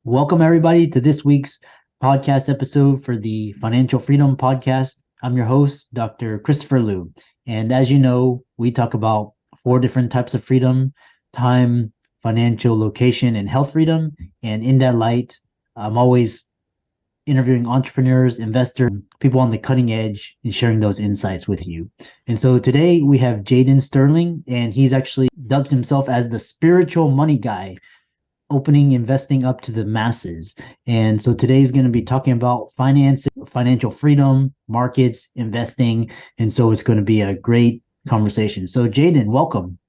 Welcome, everybody, to this week's podcast episode for the Financial Freedom Podcast. I'm your host, Dr. Christopher Liu. And as you know, we talk about four different types of freedom: time, financial, location, and health freedom. And in that light, I'm always interviewing entrepreneurs, investors, people on the cutting edge, and sharing those insights with you. And so today we have Jaden Sterling, and he's actually dubs himself as the spiritual money guy, opening investing up to the masses. And so today's going to be talking about finance, financial freedom, markets, investing. And so it's going to be a great conversation. So Jaden, welcome.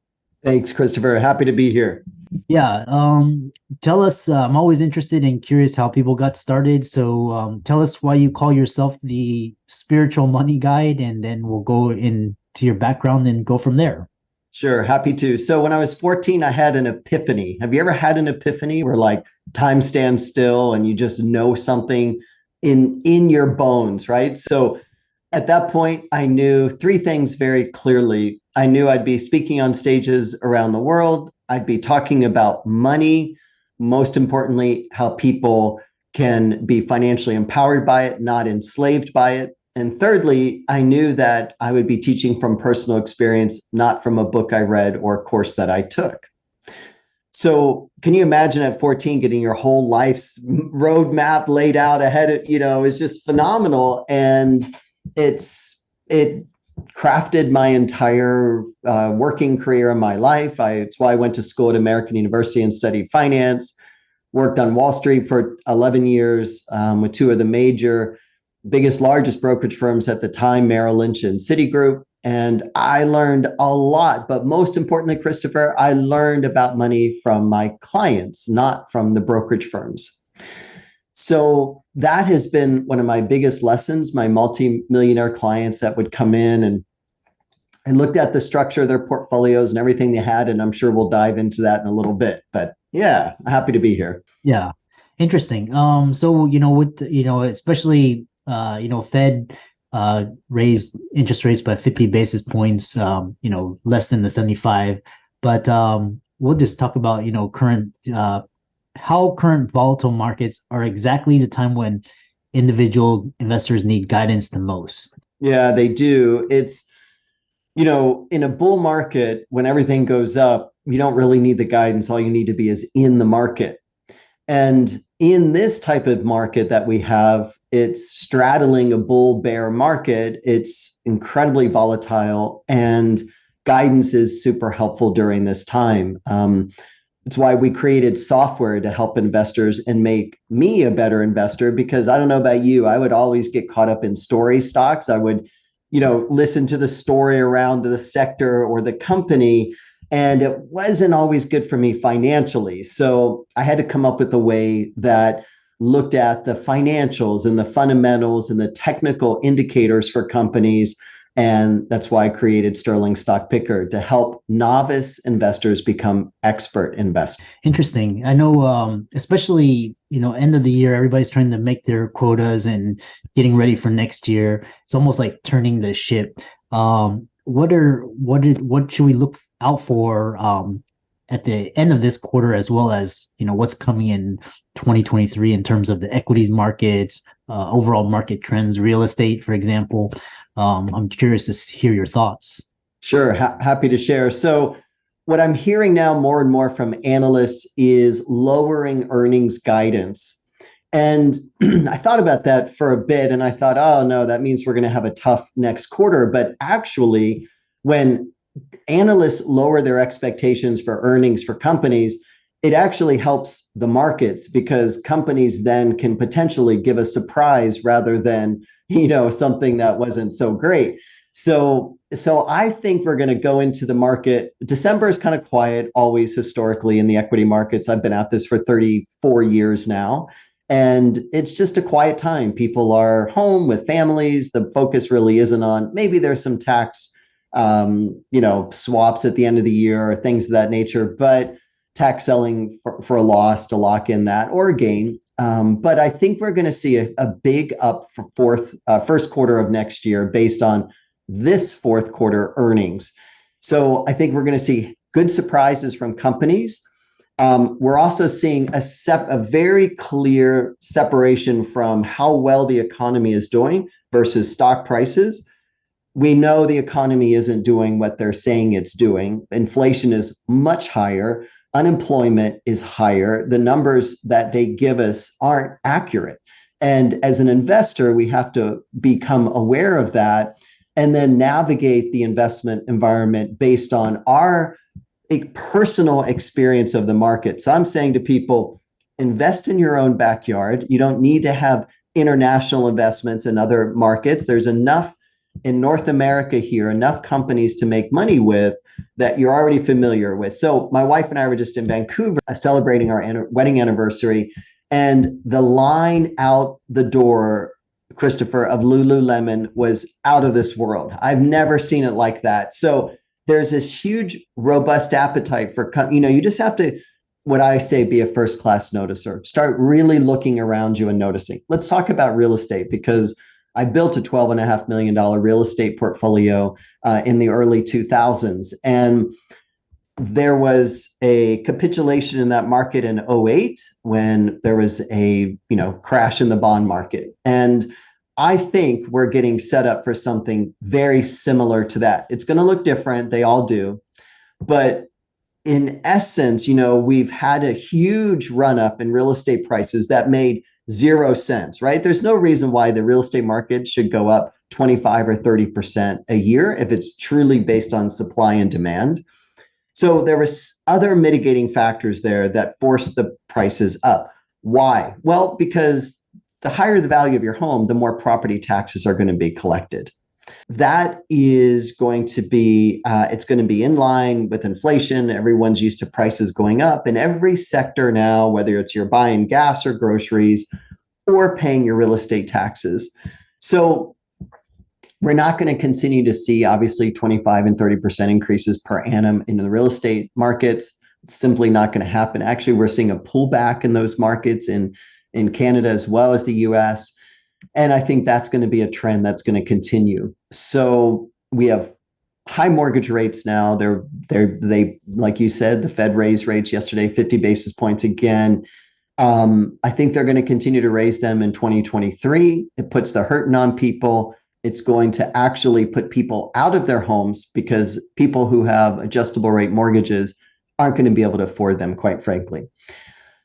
Thanks, Christopher. Happy to be here. Yeah. Tell us, I'm always interested and curious how people got started. So tell us why you call yourself the spiritual money guide, and then we'll go into your background and go from there. Sure, happy to. So when I was 14, I had an epiphany. Have you ever had an epiphany where like time stands still and you just know something in your bones, right? So at that point, I knew three things very clearly. I knew I'd be speaking on stages around the world. I'd be talking about money, most importantly, how people can be financially empowered by it, not enslaved by it. And thirdly, I knew that I would be teaching from personal experience, not from a book I read or a course that I took. So can you imagine at 14 getting your whole life's roadmap laid out ahead of, is just phenomenal. And it crafted my entire working career in my life. It's why I went to school at American University and studied finance, worked on Wall Street for 11 years with two of the largest brokerage firms at the time, Merrill Lynch and Citigroup. And I learned a lot, but most importantly, Christopher, I learned about money from my clients, not from the brokerage firms. So that has been one of my biggest lessons. My multi-millionaire clients that would come in and looked at the structure of their portfolios and everything they had. And I'm sure we'll dive into that in a little bit, but yeah, happy to be here. Yeah. Interesting. So, especially Fed raised interest rates by 50 basis points, less than the 75. But we'll just talk about, how current volatile markets are exactly the time when individual investors need guidance the most. Yeah, they do. It's, in a bull market, when everything goes up, you don't really need the guidance. All you need to be is in the market. And in this type of market that we have, it's straddling a bull bear market. It's incredibly volatile, and guidance is super helpful during this time. It's why we created software to help investors and make me a better investor, because I don't know about you, I would always get caught up in story stocks. I would, listen to the story around the sector or the company, and it wasn't always good for me financially. So I had to come up with a way that looked at the financials and the fundamentals and the technical indicators for companies. And that's why I created Sterling Stock Picker, to help novice investors become expert investors. Interesting. I know, especially, end of the year, everybody's trying to make their quotas and getting ready for next year. It's almost like turning the ship. What should we look out for at the end of this quarter, as well as what's coming in 2023 in terms of the equities markets, overall market trends, real estate, for example? I'm curious to hear your thoughts. Sure, happy to share. So what I'm hearing now more and more from analysts is lowering earnings guidance. And I thought about that for a bit, and I thought, oh no, that means we're going to have a tough next quarter. But actually, when analysts lower their expectations for earnings for companies, it actually helps the markets, because companies then can potentially give a surprise rather than, something that wasn't so great. So I think we're going to go into the market. December is kind of quiet, always historically in the equity markets. I've been at this for 34 years now, and it's just a quiet time. People are home with families. The focus really isn't on, maybe there's some tax swaps at the end of the year or things of that nature, but tax selling for a loss to lock in that or a gain. But I think we're going to see a big up for first quarter of next year based on this fourth quarter earnings. So I think we're going to see good surprises from companies. We're also seeing a very clear separation from how well the economy is doing versus stock prices. We know the economy isn't doing what they're saying it's doing. Inflation is much higher. Unemployment is higher. The numbers that they give us aren't accurate. And as an investor, we have to become aware of that and then navigate the investment environment based on our personal experience of the market. So I'm saying to people, invest in your own backyard. You don't need to have international investments in other markets. There's enough in North America here, enough companies to make money with that you're already familiar with. So my wife and I were just in Vancouver celebrating our wedding anniversary, and the line out the door, Christopher, of Lululemon was out of this world. I've never seen it like that. So there's this huge, robust appetite for, you just have to, what I say, be a first-class noticer. Start really looking around you and noticing. Let's talk about real estate, because I built a $12.5 million real estate portfolio in the early 2000s. And there was a capitulation in that market in 2008 when there was a crash in the bond market. And I think we're getting set up for something very similar to that. It's going to look different. They all do. But in essence, we've had a huge run up in real estate prices that made 0 sense, right? There's no reason why the real estate market should go up 25 or 30% a year if it's truly based on supply and demand. So there was other mitigating factors there that forced the prices up. Why? Well, because the higher the value of your home, the more property taxes are going to be collected. That is going to be, it's going to be in line with inflation. Everyone's used to prices going up in every sector now, whether it's you're buying gas or groceries or paying your real estate taxes. So we're not going to continue to see, obviously, 25 and 30% increases per annum in the real estate markets. It's simply not going to happen. Actually, we're seeing a pullback in those markets in Canada as well as the US. And I think that's going to be a trend that's going to continue. So we have high mortgage rates now. They like you said, the Fed raised rates yesterday, 50 basis points again. I think they're going to continue to raise them in 2023. It puts the hurting on people. It's going to actually put people out of their homes because people who have adjustable rate mortgages aren't going to be able to afford them, quite frankly.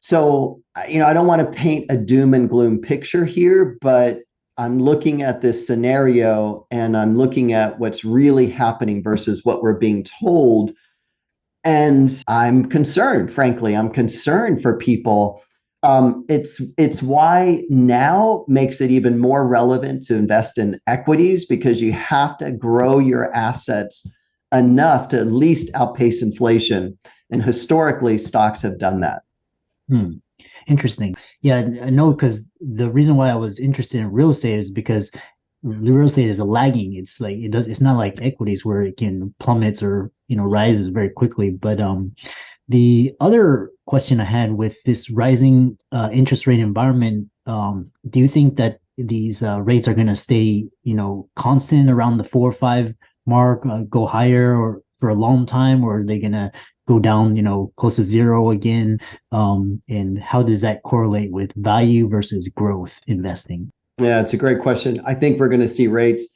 So, I don't want to paint a doom and gloom picture here, but I'm looking at this scenario and I'm looking at what's really happening versus what we're being told. And I'm concerned, frankly, I'm concerned for people. It's why now makes it even more relevant to invest in equities, because you have to grow your assets enough to at least outpace inflation. And historically, stocks have done that. Interesting. Yeah, I know, because the reason why I was interested in real estate is because real estate is a lagging. It's like it's not like equities where it can plummets or rises very quickly. But the other question I had with this rising interest rate environment, do you think that these rates are going to stay constant around the 4 or 5 mark, go higher or for a long time, or are they going to go down, close to zero again? And how does that correlate with value versus growth investing? Yeah, it's a great question. I think we're going to see rates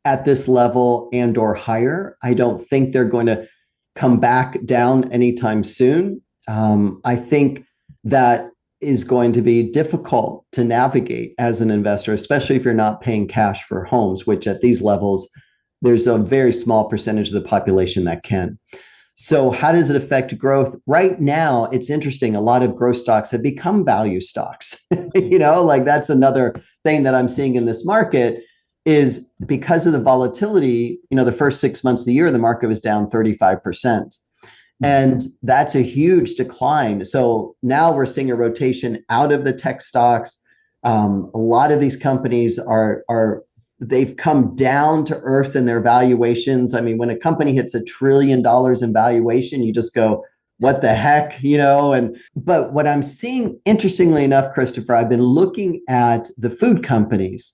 at this level and or higher. I don't think they're going to come back down anytime soon. I think that is going to be difficult to navigate as an investor, especially if you're not paying cash for homes, which at these levels, there's a very small percentage of the population that can. So how does it affect growth? Right now, it's interesting. A lot of growth stocks have become value stocks. Like that's another thing that I'm seeing in this market is because of the volatility, the first 6 months of the year, the market was down 35%. And that's a huge decline. So now we're seeing a rotation out of the tech stocks. A lot of these companies they've come down to earth in their valuations. I mean, when a company hits $1 trillion in valuation, you just go, what the heck, but what I'm seeing, interestingly enough, Christopher, I've been looking at the food companies,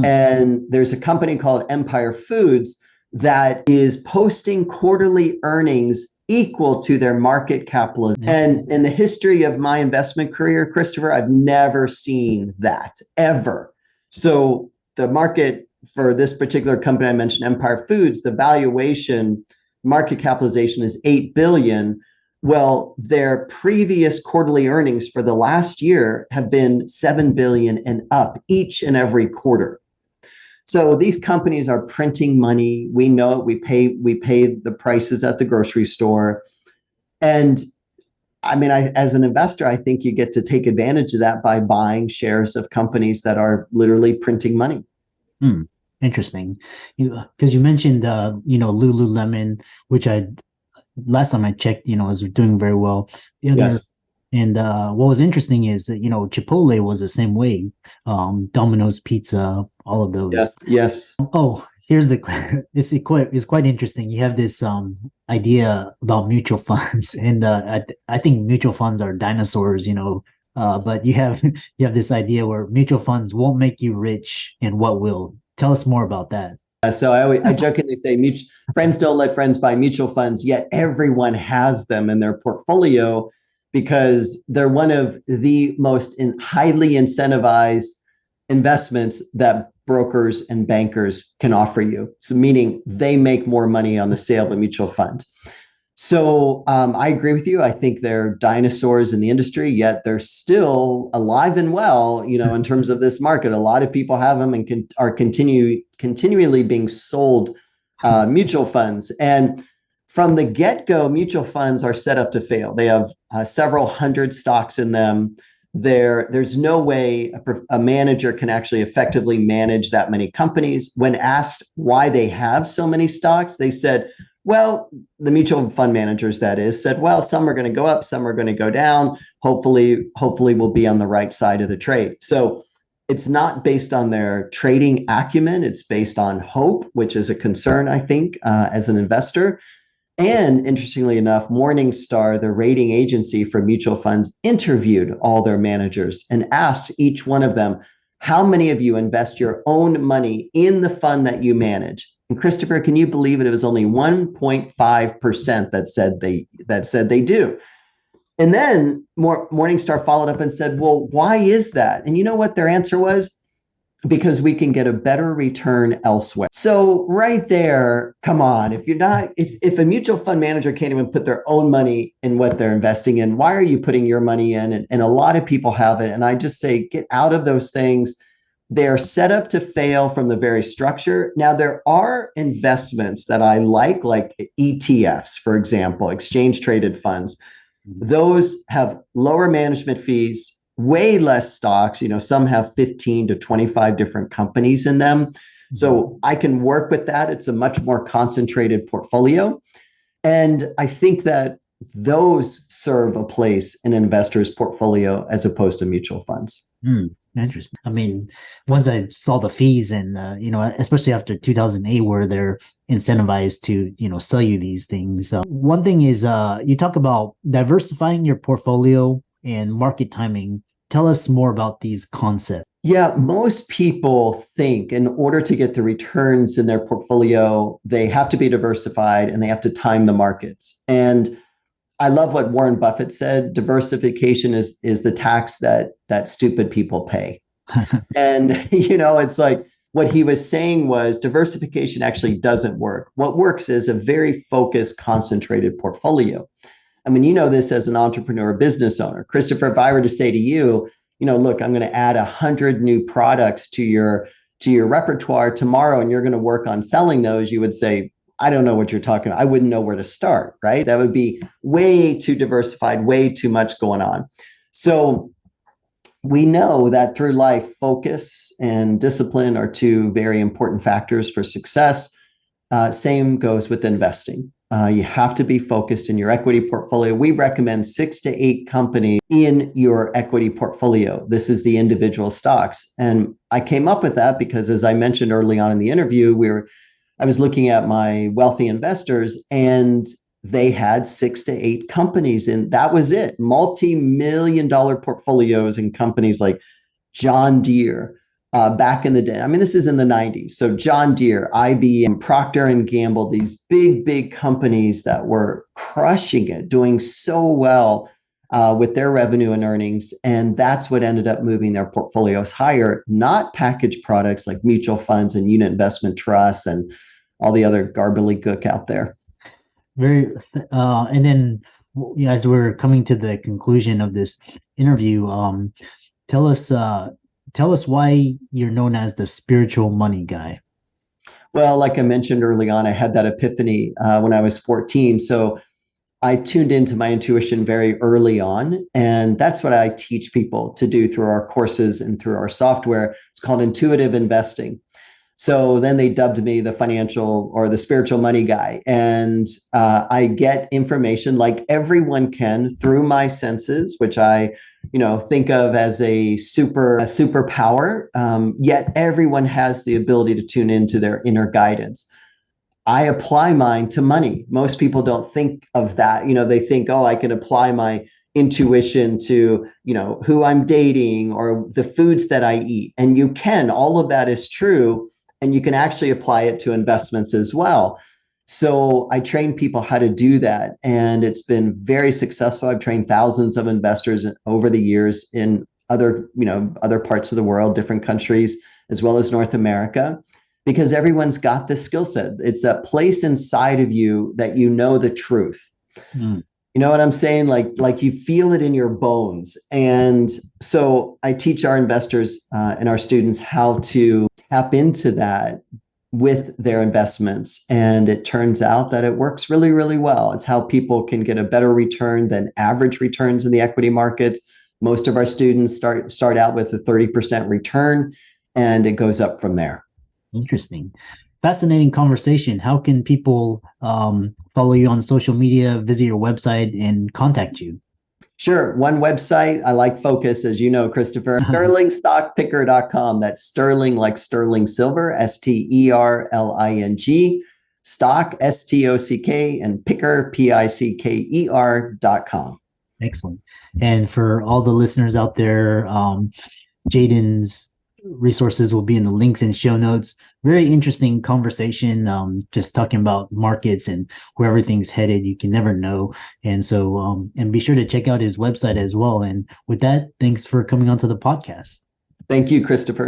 and there's a company called Empire Foods that is posting quarterly earnings equal to their market capitalization. Yeah. And in the history of my investment career, Christopher, I've never seen that ever. So the market for this particular company I mentioned, Empire Foods, the valuation, market capitalization is 8 billion. Well, their previous quarterly earnings for the last year have been 7 billion and up each and every quarter. So these companies are printing money. We know it. We pay the prices at the grocery store. And I mean, as an investor, I think you get to take advantage of that by buying shares of companies that are literally printing money. Interesting. Because you mentioned, Lululemon, which last time I checked, is doing very well. Yes. And what was interesting is that, Chipotle was the same way. Domino's Pizza, all of those. Yes. Yes. Oh, here's it's quite interesting. You have this idea about mutual funds, and I think mutual funds are dinosaurs, but you have this idea where mutual funds won't make you rich, and what will. Tell us more about that. So I jokingly say friends don't let friends buy mutual funds, yet everyone has them in their portfolio because they're one of the most highly incentivized investments that brokers and bankers can offer you. So meaning they make more money on the sale of a mutual fund. So I agree with you. I think they're dinosaurs in the industry, yet they're still alive and well, in terms of this market. A lot of people have them and are continually being sold mutual funds. And from the get-go, mutual funds are set up to fail. They have several hundred stocks in them. There's no way a manager can actually effectively manage that many companies. When asked why they have so many stocks, they said, well, the mutual fund managers, that is, said, well, some are going to go up, some are going to go down. Hopefully we'll be on the right side of the trade. So it's not based on their trading acumen. It's based on hope, which is a concern, I think, as an investor. And interestingly enough, Morningstar, the rating agency for mutual funds, interviewed all their managers and asked each one of them, how many of you invest your own money in the fund that you manage? And Christopher, can you believe it? It was only 1.5% that said they do. And then Morningstar followed up and said, well, why is that? And you know what their answer was? Because we can get a better return elsewhere. So right there, come on, if a mutual fund manager can't even put their own money in what they're investing in, why are you putting your money in? And a lot of people have it. And I just say, get out of those things. They're set up to fail from the very structure. Now, there are investments that I like ETFs, for example, exchange traded funds. Those have lower management fees, way less stocks. Some have 15 to 25 different companies in them. So I can work with that. It's a much more concentrated portfolio. And I think that those serve a place in an investor's portfolio as opposed to mutual funds. Interesting. I mean, once I saw the fees and, especially after 2008, where they're incentivized to, sell you these things. One thing is you talk about diversifying your portfolio and market timing. Tell us more about these concepts. Yeah, most people think in order to get the returns in their portfolio, they have to be diversified and they have to time the markets. And I love what Warren Buffett said, diversification is the tax that stupid people pay. And, it's like what he was saying was diversification actually doesn't work. What works is a very focused, concentrated portfolio. I mean, this as an entrepreneur, business owner. Christopher, if I were to say to you, look, I'm going to add 100 new products to your repertoire tomorrow, and you're going to work on selling those, you would say, I don't know what you're talking about. I wouldn't know where to start, right? That would be way too diversified, way too much going on. So we know that through life, focus and discipline are two very important factors for success. Same goes with investing. You have to be focused in your equity portfolio. We recommend 6 to 8 companies in your equity portfolio. This is the individual stocks. And I came up with that because, as I mentioned early on in the interview, I was looking at my wealthy investors and they had 6 to 8 companies, and that was it. Multi-million-dollar portfolios in companies like John Deere, back in the day. I mean, this is in the 90s. So John Deere, IBM, Procter and Gamble, these big companies that were crushing it, doing so well with their revenue and earnings. And that's what ended up moving their portfolios higher, not packaged products like mutual funds and unit investment trusts and all the other gook out there. And then as we're coming to the conclusion of this interview, tell us why you're known as the spiritual money guy. Well, like I mentioned early on, I had that epiphany when I was 14. So I tuned into my intuition very early on. And that's what I teach people to do through our courses and through our software. It's called intuitive investing. So then they dubbed me the financial or the spiritual money guy. And I get information like everyone can through my senses, which I, think of as a superpower. Yet everyone has the ability to tune into their inner guidance. I apply mine to money. Most people don't think of that. They think, oh, I can apply my intuition to, who I'm dating or the foods that I eat. And you can, all of that is true. And you can actually apply it to investments as well. So I train people how to do that. And it's been very successful. I've trained thousands of investors over the years in other parts of the world, different countries, as well as North America, because everyone's got this skill set. It's a place inside of you that you know the truth. Mm. You know what I'm saying? Like you feel it in your bones. And so I teach our investors and our students how to tap into that with their investments. And it turns out that it works really, really well. It's how people can get a better return than average returns in the equity market. Most of our students start out with a 30% return, and it goes up from there. Interesting. Fascinating conversation. How can people follow you on social media, visit your website, and contact you? Sure. One website, I like focus, as you know, Christopher, sterlingstockpicker.com. That's Sterling like sterling silver, STERLING, stock, STOCK, and picker, PICKER.com. Excellent. And for all the listeners out there, Jaden's resources will be in the links and show notes. Very interesting conversation, just talking about markets and where everything's headed. You can never know. And so, and be sure to check out his website as well. And with that, thanks for coming onto the podcast. Thank you, Christopher.